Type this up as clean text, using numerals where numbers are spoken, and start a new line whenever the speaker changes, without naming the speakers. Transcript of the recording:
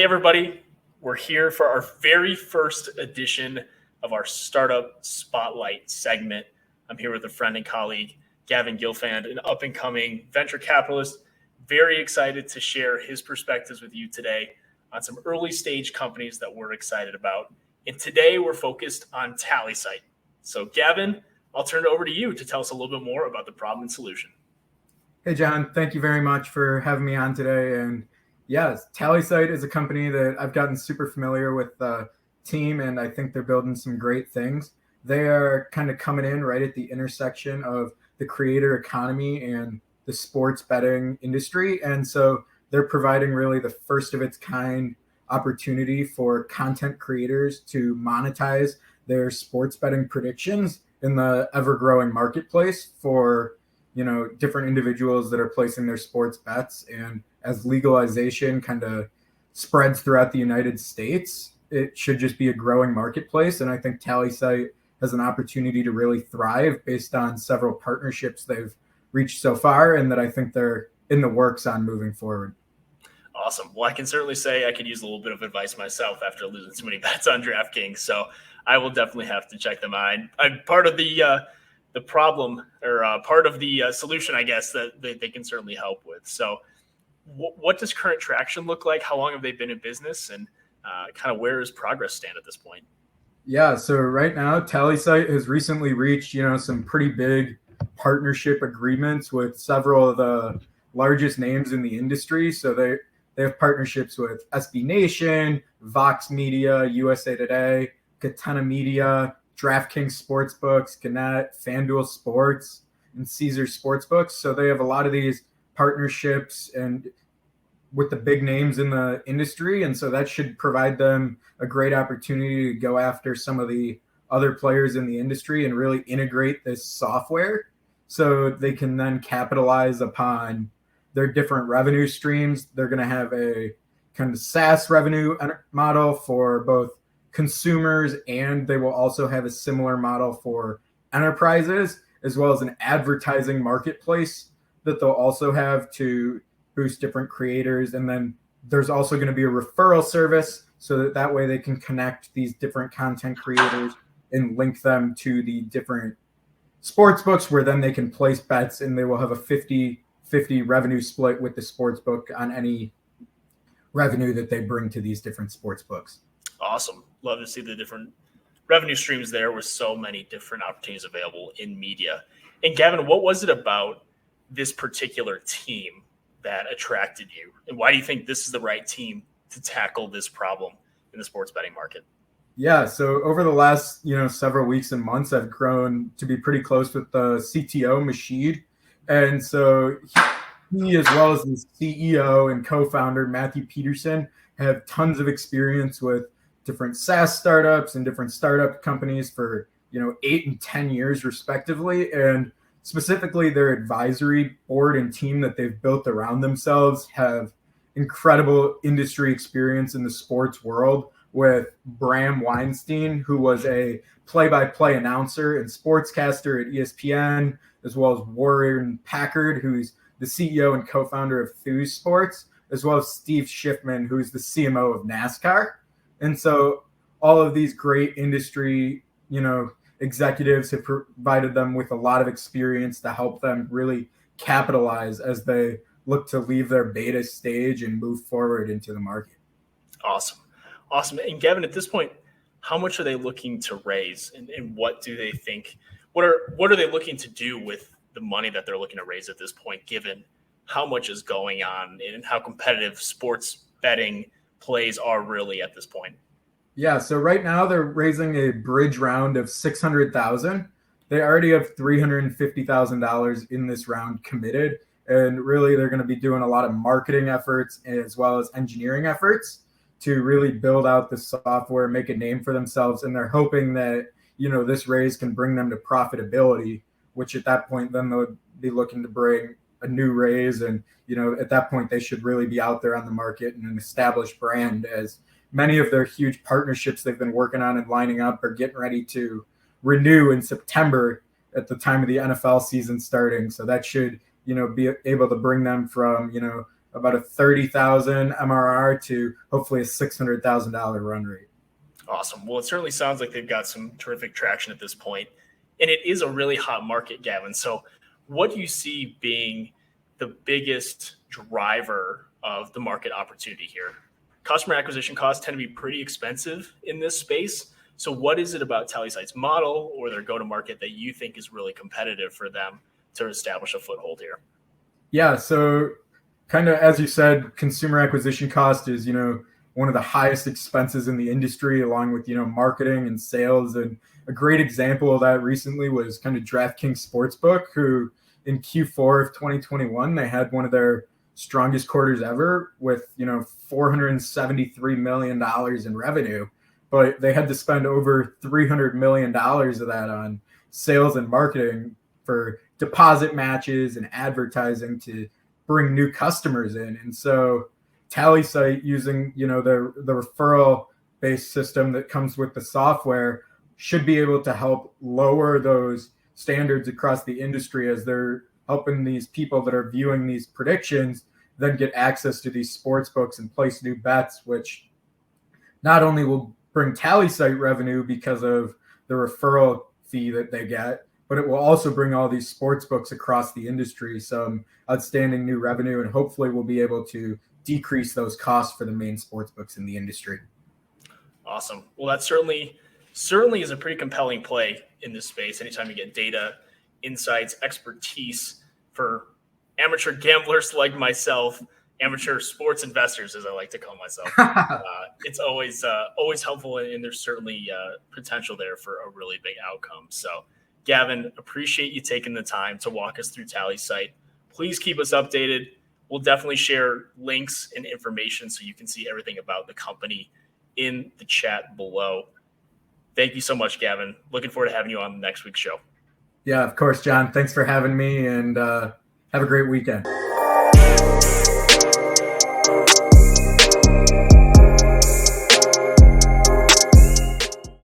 everybody. We're here for our very first edition of our Startup Spotlight segment. I'm here with a friend and colleague, Gavin Gilfand, an up-and-coming venture capitalist. Very excited to share his perspectives with you today on some early-stage companies that we're excited about. And today we're focused on Tallysight. So Gavin, I'll turn it over to you to tell us a little bit more about the problem and solution.
Hey, John, thank you very much for having me on today. And yes, Tallysight is a company that I've gotten super familiar with the team, and I think they're building some great things. They are kind of coming in right at the intersection of the creator economy and the sports betting industry. And so they're providing really the first of its kind opportunity for content creators to monetize their sports betting predictions in the ever-growing marketplace for different individuals that are placing their sports bets. And as legalization kind of spreads throughout the United States, it should just be a growing marketplace. And I think Tallysight has an opportunity to really thrive based on several partnerships they've reached so far, and that I think they're in the works on moving forward.
Awesome. Well, I can certainly say I could use a little bit of advice myself after losing so many bets on DraftKings. So I will definitely have to check them out. I'm part of the problem, or part of the solution, I guess, that they can certainly help with. So what does current traction look like? How long have they been in business, and kind of where does progress stand at this point?
Yeah, so right now, Tallysight has recently reached, some pretty big partnership agreements with several of the largest names in the industry. So they have partnerships with SB Nation, Vox Media, USA Today, Catena Media, DraftKings Sportsbooks, Gannett, FanDuel Sports, and Caesar Sportsbooks. So they have a lot of these partnerships and with the big names in the industry. And so that should provide them a great opportunity to go after some of the other players in the industry and really integrate this software so they can then capitalize upon their different revenue streams. They're going to have a kind of SaaS revenue model for both consumers, and they will also have a similar model for enterprises, as well as an advertising marketplace that they'll also have to boost different creators. And then there's also going to be a referral service so that way they can connect these different content creators and link them to the different sports books, where then they can place bets, and they will have a 50-50 revenue split with the sports book on any revenue that they bring to these different sports books.
Awesome. Love to see the different revenue streams there with so many different opportunities available in media. And Gavin, what was it about this particular team that attracted you? And why do you think this is the right team to tackle this problem in the sports betting market?
Yeah, so over the last, several weeks and months, I've grown to be pretty close with the CTO, Mashid. And so he, as well as the CEO and co-founder, Matthew Peterson, have tons of experience with different SaaS startups and different startup companies for 8 and 10 years respectively. And specifically their advisory board and team that they've built around themselves have incredible industry experience in the sports world, with Bram Weinstein, who was a play-by-play announcer and sportscaster at ESPN, as well as Warren Packard, who's the CEO and co-founder of Thuse Sports, as well as Steve Schiffman, who's the CMO of NASCAR. And so all of these great industry, executives have provided them with a lot of experience to help them really capitalize as they look to leave their beta stage and move forward into the market.
Awesome. And Gavin, at this point, how much are they looking to raise, and what do they think? What are they looking to do with the money that they're looking to raise at this point, given how much is going on and how competitive sports betting plays are really at this point?
Yeah, so right now they're raising a bridge round of $600,000. They already have $350,000 in this round committed, and really they're going to be doing a lot of marketing efforts as well as engineering efforts to really build out the software, make a name for themselves. And they're hoping that, this raise can bring them to profitability, which at that point, then they'll be looking to bring a new raise. And, at that point, they should really be out there on the market and an established brand, as many of their huge partnerships they've been working on and lining up are getting ready to renew in September at the time of the NFL season starting. So that should, be able to bring them from, about a 30,000 MRR to hopefully a $600,000 run rate.
Awesome. Well, it certainly sounds like they've got some terrific traction at this point. And it is a really hot market, Gavin. So what do you see being the biggest driver of the market opportunity here? Customer acquisition costs tend to be pretty expensive in this space. So what is it about Tallysight's model or their go-to-market that you think is really competitive for them to establish a foothold here?
Yeah, so kind of as you said, consumer acquisition cost is, one of the highest expenses in the industry, along with, marketing and sales. And a great example of that recently was kind of DraftKings Sportsbook, who in Q4 of 2021, they had one of their strongest quarters ever with, $473 million in revenue. But they had to spend over $300 million of that on sales and marketing for deposit matches and advertising to bring new customers in. And so Tallysight, using the referral based system that comes with the software, should be able to help lower those standards across the industry as they're helping these people that are viewing these predictions then get access to these sports books and place new bets, which not only will bring Tallysight revenue because of the referral fee that they get, but it will also bring all these sports books across the industry some outstanding new revenue, and hopefully we'll be able to decrease those costs for the main sports books in the industry.
Awesome. Well, that certainly is a pretty compelling play in this space. Anytime you get data, insights, expertise for amateur gamblers like myself, amateur sports investors, as I like to call myself, it's always helpful, and there's certainly potential there for a really big outcome. So, Gavin, appreciate you taking the time to walk us through Tallysight. Please keep us updated. We'll definitely share links and information so you can see everything about the company in the chat below. Thank you so much, Gavin. Looking forward to having you on next week's show.
Yeah, of course, John. Thanks for having me, and have a great weekend.